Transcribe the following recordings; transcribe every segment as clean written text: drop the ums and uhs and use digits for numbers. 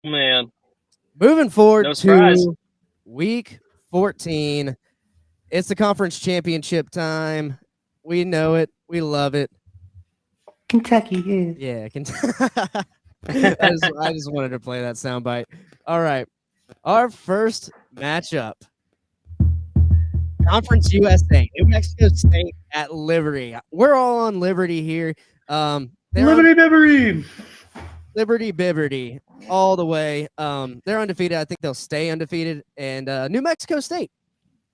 Man, Moving forward no surprise. to week 14. It's the conference championship time. We know it. We love it. Kentucky is. Yeah, I just wanted to play that soundbite. All right. Our first matchup. Conference USA, New Mexico State at Liberty. We're all on Liberty here. Liberty Bibbery. Liberty Bibberty all the way. They're undefeated. I think they'll stay undefeated. And New Mexico State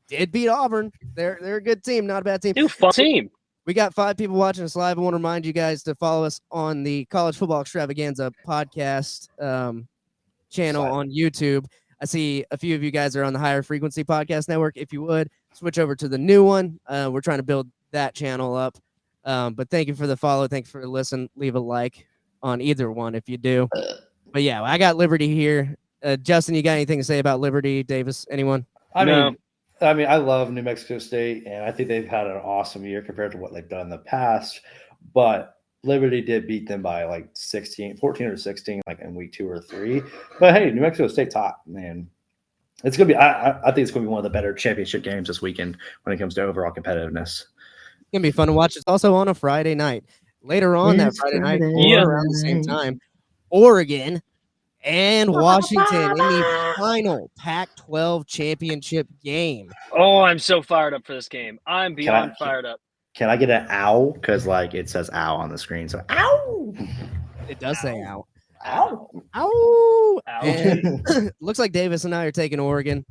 did beat Auburn. They're a good team, not a bad team. New fun team. We got 5 people watching us live. I want to remind you guys to follow us on the College Football Extravaganza podcast channel on YouTube. I see a few of you guys are on the Higher Frequency Podcast Network. If you would, switch over to the new one. We're trying to build that channel up. But thank you for the follow. Thank you for the listen. Leave a like on either one if you do. But yeah, I got Liberty here. Justin, you got anything to say about Liberty, Davis? Anyone? I mean, I love New Mexico State, and I think they've had an awesome year compared to what they've done in the past. But Liberty did beat them by like 14 or 16, like in week 2 or 3. But hey, New Mexico State top, man. It's gonna be. I think it's gonna be one of the better championship games this weekend when it comes to overall competitiveness. It's gonna be fun to watch. It's also on a Friday night. Later on that Friday night, or around the same time, Oregon and Washington in the final Pac-12 championship game. Oh, I'm so fired up for this game. I'm beyond fired up. Can I get an ow? Because like it says ow on the screen. So ow. It does say ow. Ow. Ow. Ow. Looks like Davis and I are taking Oregon.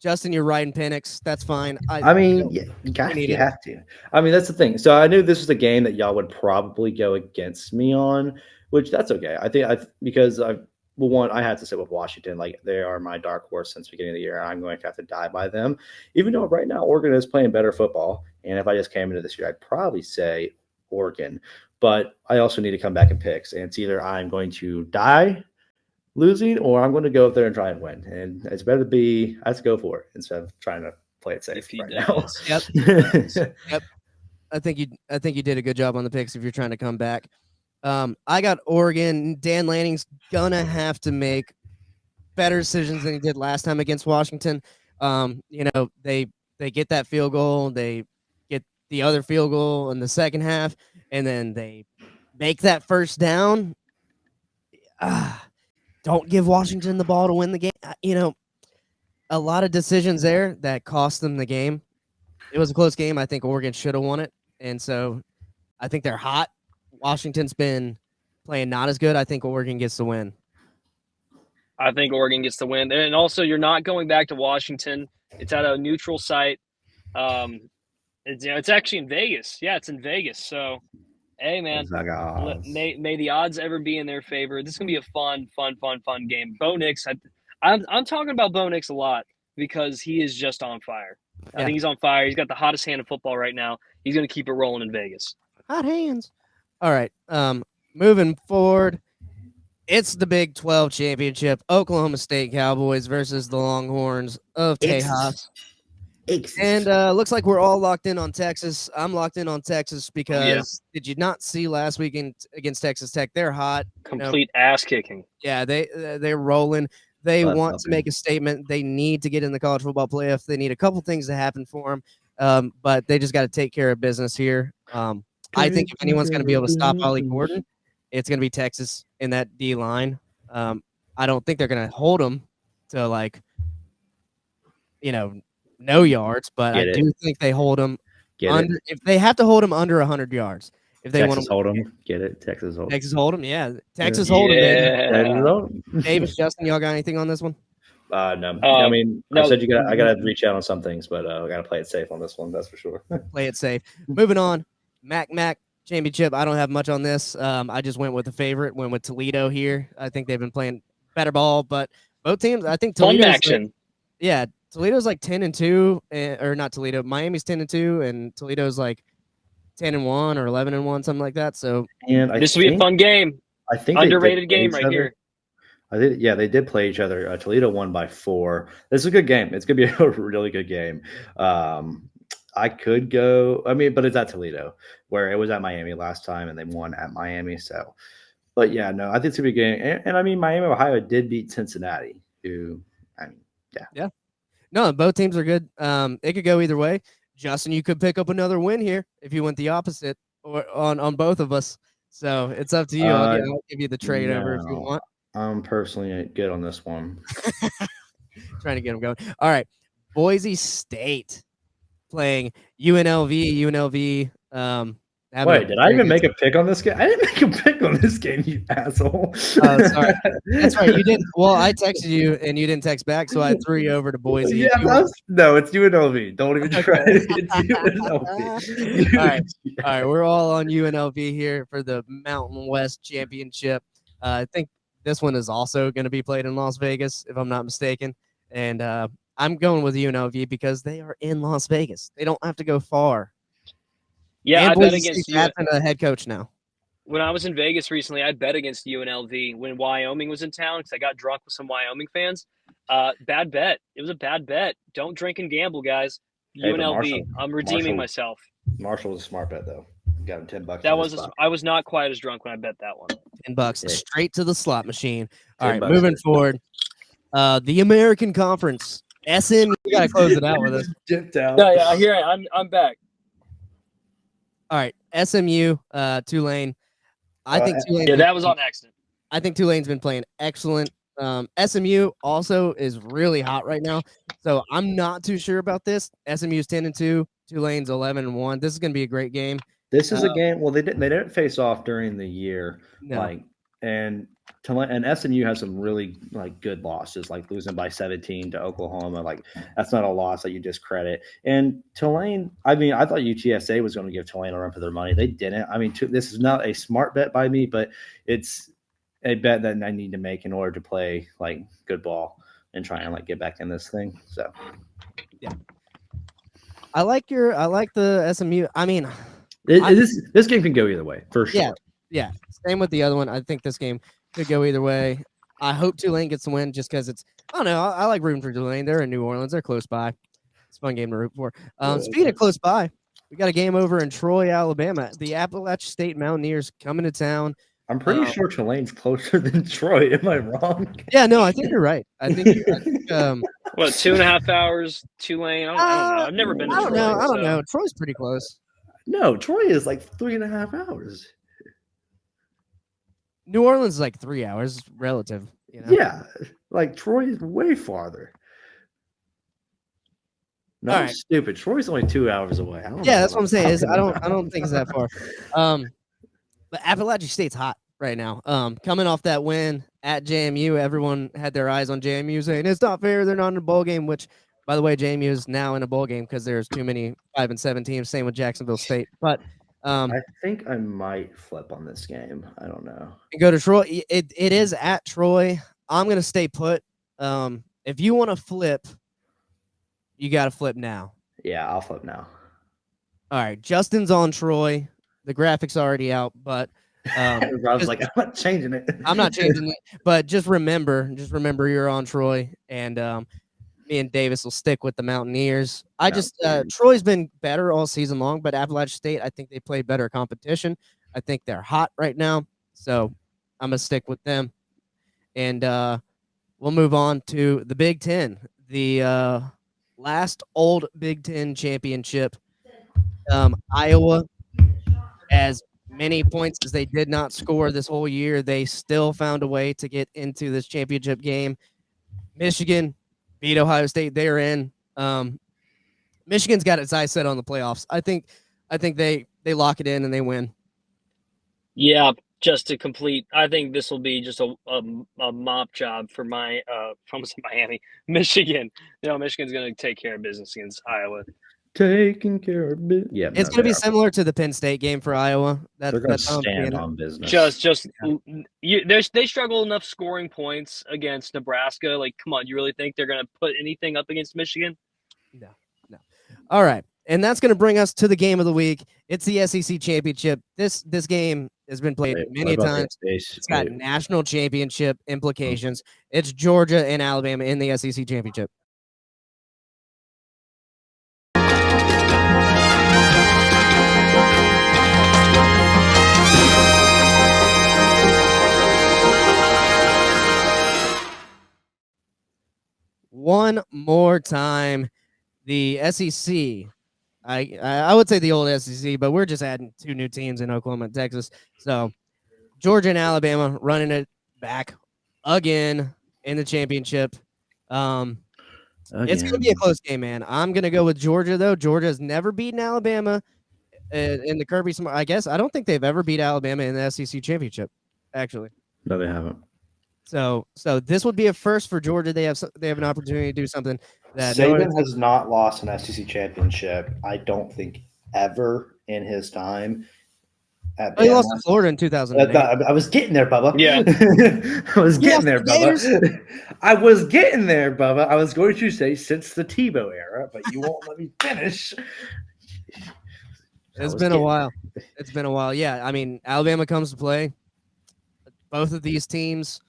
Justin, you're riding Penix. That's fine. I mean, yeah, you have to. I mean, that's the thing. So I knew this was a game that y'all would probably go against me on, which that's okay. I think because I had to sit with Washington. Like they are my dark horse since the beginning of the year. And I'm going to have to die by them, even though right now Oregon is playing better football. And if I just came into this year, I'd probably say Oregon. But I also need to come back and picks. And it's either I'm going to die losing, or I'm going to go up there and try and win. And it's better to be, I have to go for it instead of trying to play it safe right now. Yep. I think you did a good job on the picks if you're trying to come back. I got Oregon. Dan Lanning's gonna have to make better decisions than he did last time against Washington. They get that field goal, they get the other field goal in the second half, and then they make that first down. Don't give Washington the ball to win the game. A lot of decisions there that cost them the game. It was a close game. I think Oregon should have won it. And so I think they're hot. Washington's been playing not as good. I think Oregon gets the win. I think Oregon gets the win. And also, you're not going back to Washington. It's at a neutral site. It's actually in Vegas. Yeah, it's in Vegas. So, hey, man, may the odds ever be in their favor. This is going to be a fun game. Bo Nix, I'm talking about Bo Nix a lot because he is just on fire. I think he's on fire. He's got the hottest hand in football right now. He's going to keep it rolling in Vegas. Hot hands. All right. Moving forward, it's the Big 12 championship. Oklahoma State Cowboys versus the Longhorns of Tejas. And looks like we're all locked in on Texas. I'm locked in on Texas because did you not see last weekend against Texas Tech? They're hot. Complete ass kicking. Yeah, they're rolling. They want to make a statement. They need to get in the college football playoff. They need a couple things to happen for them, but they just got to take care of business here. I think if anyone's going to be able to stop Ollie Gordon, it's going to be Texas in that D line. I don't think they're going to hold them to no yards, but I do think they hold them under. If they have to hold them under 100 yards, if they want to hold them, get it. Texas hold them. Texas hold them, yeah. Texas hold them. Yeah. Davis, Justin, y'all got anything on this one? No. I mean, I said I got to reach out on some things, but I got to play it safe on this one. That's for sure. Play it safe. Moving on. Mac championship. I don't have much on this. I just went with the favorite. Went with Toledo here. I think they've been playing better ball, but both teams. I think Toledo's action. Toledo's like 10-2, or not Toledo. Miami's 10-2, and Toledo's like 10-1 or 11-1, something like that. So this will be a fun game. I think underrated game right here. They did play each other. Toledo won by 4. This is a good game. It's gonna be a really good game. I could go. I mean, but it's at Toledo, where it was at Miami last time, and they won at Miami. So But yeah, no, I think it's gonna be a game. And I mean, Miami, Ohio did beat Cincinnati, who, I mean, yeah. No, both teams are good. It could go either way. Justin, you could pick up another win here if you went the opposite or on both of us. So it's up to you. I'll give you the trade over if you want. I'm personally good on this one. Trying to get them going. All right. Boise State playing UNLV. UNLV. Wait, did I even make a pick on this game? I didn't make a pick on this game, you asshole. Oh, sorry. That's right. You didn't. Well, I texted you and you didn't text back, so I threw you over to Boise. Yeah, no, it's UNLV. Don't even try. It's UNLV. All right. We're all on UNLV here for the Mountain West Championship. I think this one is also going to be played in Las Vegas, if I'm not mistaken. And I'm going with UNLV because they are in Las Vegas. They don't have to go far. Yeah, I bet against you. A head coach now. When I was in Vegas recently, I bet against UNLV when Wyoming was in town because I got drunk with some Wyoming fans. Bad bet. It was a bad bet. Don't drink and gamble, guys. Hey, UNLV. I'm redeeming myself. Marshall was a smart bet though. Got him $10. I was not quite as drunk when I bet that one. $10 straight to the slot machine. All right, moving forward. The American Conference. SM. You gotta close it out with us. Dipped out. Yeah, here I'm back. All right, SMU, Tulane. I think Tulane. Yeah, that was on accident. I think Tulane's been playing excellent. SMU also is really hot right now, so I'm not too sure about this. SMU's 10-2, Tulane's 11-1. This is going to be a great game. This is a game. Well, they didn't face off during the year, and SMU has some really good losses, like losing by 17 to Oklahoma. Like that's not a loss that you discredit. And Tulane, I mean, I thought UTSA was going to give Tulane a run for their money. They didn't. I mean, this is not a smart bet by me, but it's a bet that I need to make in order to play good ball and try and get back in this thing. So, yeah, I like the SMU. I mean, this game can go either way for sure. Yeah. Same with the other one. I think this game could go either way. I hope Tulane gets the win just because it's, I don't know, I like rooting for Tulane. They're in New Orleans. They're close by. It's a fun game to root for. Speaking of close by, we got a game over in Troy, Alabama. The Appalachia State Mountaineers coming to town. I'm pretty sure Tulane's closer than Troy. Am I wrong? Yeah, no, I think you're right. I think what, 2.5 hours, Tulane? I don't know. I've never been to Troy. I don't know. Troy's pretty close. No, Troy is 3.5 hours. New Orleans is 3 hours relative. You know? Yeah, Troy is way farther. No, right. Stupid. Troy's only 2 hours away. That's what I'm saying. I don't think it's that far. But Appalachia State's hot right now. Coming off that win at JMU, everyone had their eyes on JMU saying it's not fair. They're not in a bowl game. Which, by the way, JMU is now in a bowl game because there's too many 5-7 teams. Same with Jacksonville State, but. I think I might flip on this game. I don't know. Go to Troy. It is at Troy. I'm gonna stay put. If you want to flip, you got to flip now. Yeah, I'll flip now. All right, Justin's on Troy. The graphics already out, but I was I'm not changing it. I'm not changing it. But just remember you're on Troy, and me and Davis will stick with the Mountaineers. Troy's been better all season long, but Appalachia State, I think they play better competition. I think they're hot right now, so I'm going to stick with them. And we'll move on to the Big Ten, the last old Big Ten championship. Iowa, as many points as they did not score this whole year, they still found a way to get into this championship game. Michigan beat Ohio State. They're in. Michigan's got its eyes set on the playoffs. I think they lock it in and they win. Yeah, just to complete, I think this will be just a mop job for my Miami, Michigan. Michigan's going to take care of business against Iowa. Taking care of business. Yeah, it's going to be similar to the Penn State game for Iowa. They're going to stand on business. They struggle enough scoring points against Nebraska. Come on, you really think they're going to put anything up against Michigan? No. All right, and that's going to bring us to the game of the week. It's the SEC championship. This game has been played many times. It's got national championship implications. It's Georgia and Alabama in the SEC championship. one more time. The SEC. I would say the old SEC, but we're just adding 2 new teams in Oklahoma and Texas. So Georgia and Alabama running it back again in the championship. It's going to be a close game, man. I'm going to go with Georgia, though. Georgia has never beaten Alabama in the Kirby Smart. I guess I don't think they've ever beat Alabama in the SEC championship, actually. No, they haven't. So this would be a first for Georgia. They have an opportunity to do something that Saban has not lost an SEC championship. I don't think ever in his time. He lost to Florida in 2008. I was getting there, Bubba. Yeah. I was getting there, Bubba. I was getting there, Bubba. I was going to say since the Tebow era, but you won't let me finish. It's been a while. It's been a while. Yeah, I mean, Alabama comes to play. Both of these teams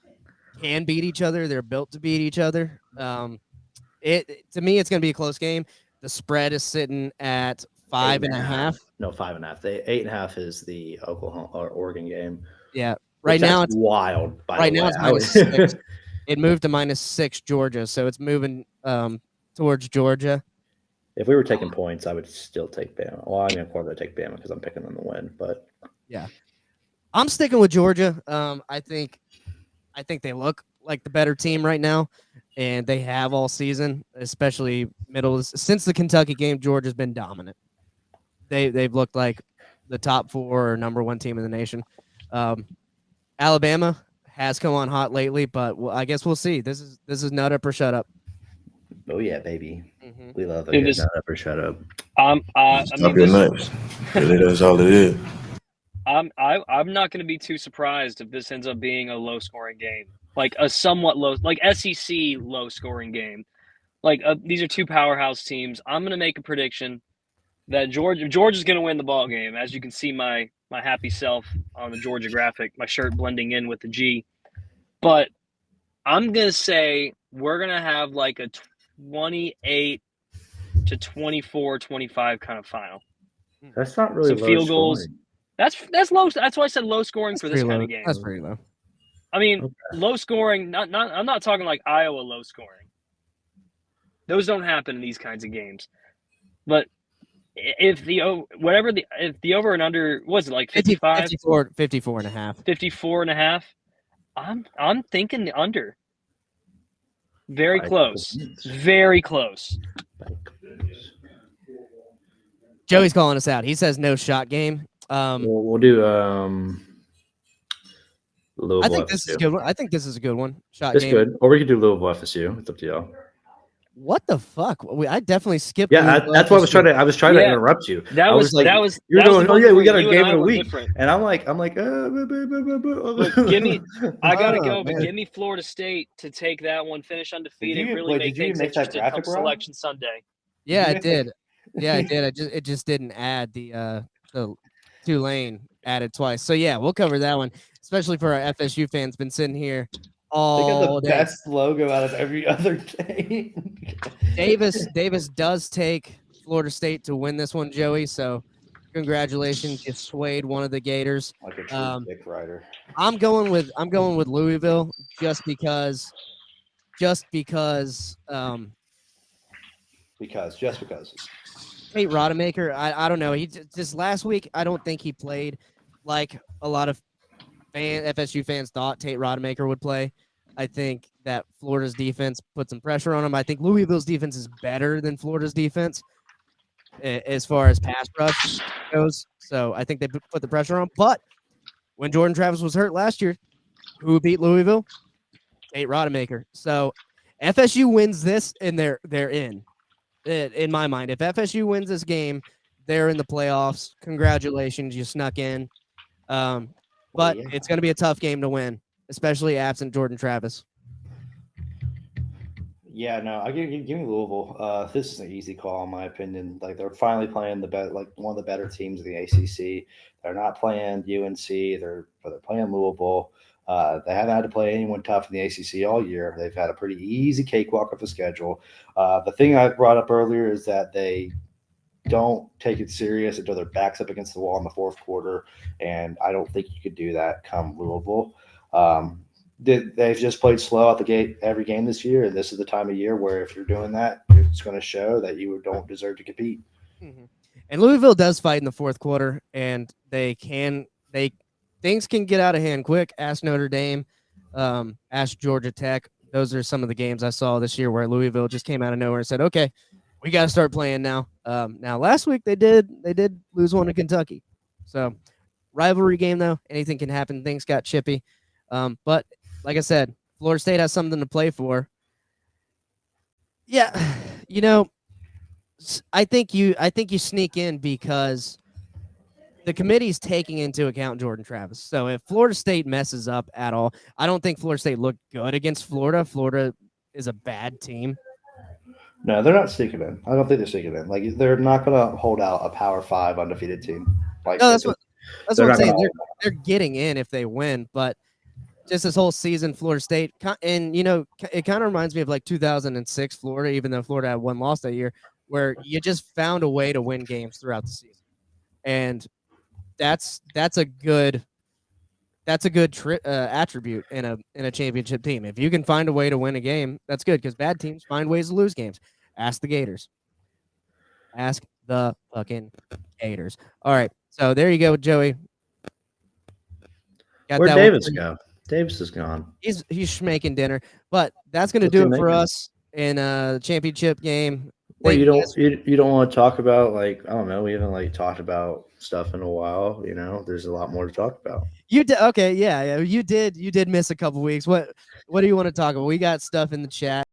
can beat each other. They're built to beat each other. To me, it's going to be a close game. The spread is sitting at 5.5. No, 5.5. 8.5 is the Oklahoma or Oregon game. Yeah, right now it's wild. Right now it's -6. It moved to -6 Georgia, so it's moving towards Georgia. If we were taking points, I would still take Bama. Well, I mean, of course, I'd take Bama because I'm picking them to win. But yeah, I'm sticking with Georgia. I think they look like the better team right now, and they have all season, especially since the Kentucky game. Georgia's been dominant. They've looked like the top 4 or number 1 team in the nation. Alabama has come on hot lately, but I guess we'll see. This is nut up or shut up. Oh yeah, baby. Mm-hmm. We love it. Nut up or shut up. Stop your nuts. Really, that's all it is. I'm not going to be too surprised if this ends up being a low scoring game, like a somewhat low, like SEC low scoring game. Like these are 2 powerhouse teams. I'm going to make a prediction that Georgia's going to win the ball game. As you can see, my happy self on the Georgia graphic, my shirt blending in with the G. But I'm going to say we're going to have like a 28 to 24, 25 kind of final. That's not really low field goals. Scoring. That's low. That's why I said low scoring for this kind of game. That's pretty low. I mean, low scoring. Not. I'm not talking like Iowa low scoring. Those don't happen in these kinds of games. But if the over and under was it like 55? 54 and a half. 54 and a half. I'm thinking the under. Very close. Very close. Joey's calling us out. He says no shot game. We'll do Louisville. I think this is a good one. I think this is a good one. Shot it's game. Good. Or we could do Louisville FSU. It's up to y'all. What the fuck? I definitely skipped. Yeah, that's what I was trying to. I was trying to interrupt you. That was You're going. Oh yeah, we got a game in a week, different. and I'm like. Look, give me. I gotta go, but give me Florida State to take that one, finish undefeated, really make things interesting come Selection Sunday. Yeah, I did. Yeah, I did. It just didn't add the Tulane added twice. So yeah, we'll cover that one, especially for our FSU fans. Been sitting here all day. Best logo out of every other game. Davis does take Florida State to win this one, Joey. So congratulations, you swayed one of the Gators. Like a true dick rider. I'm going with Louisville just because. Because. Tate Rodemaker, I don't know. He just last week, I don't think he played like a lot of FSU fans thought Tate Rodemaker would play. I think that Florida's defense put some pressure on him. I think Louisville's defense is better than Florida's defense as far as pass rush goes. So I think they put the pressure on. But when Jordan Travis was hurt last year, who beat Louisville? Tate Rodemaker. So FSU wins this, and they're in. In my mind, if FSU wins this game, they're in the playoffs. Congratulations, you snuck in. But it's going to be a tough game to win, especially absent Jordan Travis. Yeah, no, I'll give me Louisville. This is an easy call, in my opinion. Like they're finally playing one of the better teams in the ACC. They're not playing UNC. They're playing Louisville. They haven't had to play anyone tough in the ACC all year. They've had a pretty easy cakewalk of a schedule. The thing I brought up earlier is that they don't take it serious until their back's up against the wall in the fourth quarter, and I don't think you could do that come Louisville. they've just played slow out the gate every game this year, and this is the time of year where if you're doing that, it's going to show that you don't deserve to compete. Mm-hmm. And Louisville does fight in the fourth quarter, and things can get out of hand quick. Ask Notre Dame, ask Georgia Tech. Those are some of the games I saw this year where Louisville just came out of nowhere and said, "Okay, we got to start playing now." Now last week they did lose one to Kentucky, so rivalry game though. Anything can happen. Things got chippy, but like I said, Florida State has something to play for. Yeah, I think you sneak in because the committee's taking into account Jordan Travis. So if Florida State messes up at all, I don't think Florida State looked good against Florida. Florida is a bad team. No, they're not sneaking in. I don't think they're sneaking in. Like they're not going to hold out a Power 5 undefeated team. Like no, that's what I'm saying. They're getting in if they win, but just this whole season, Florida State, and it kind of reminds me of like 2006 Florida, even though Florida had one loss that year, where you just found a way to win games throughout the season, and that's a good attribute in a championship team. If you can find a way to win a game, that's good because bad teams find ways to lose games. Ask the Gators. Ask the fucking Gators. All right, so there you go, Joey. Where'd Davis go? Davis is gone. He's making dinner, but that's going to do it for us in the championship game. Well, you don't want to talk about, like, I don't know, we haven't talked about stuff in a while. There's a lot more to talk about. You did okay, yeah. You did miss a couple weeks. What do you want to talk about? We got stuff in the chat.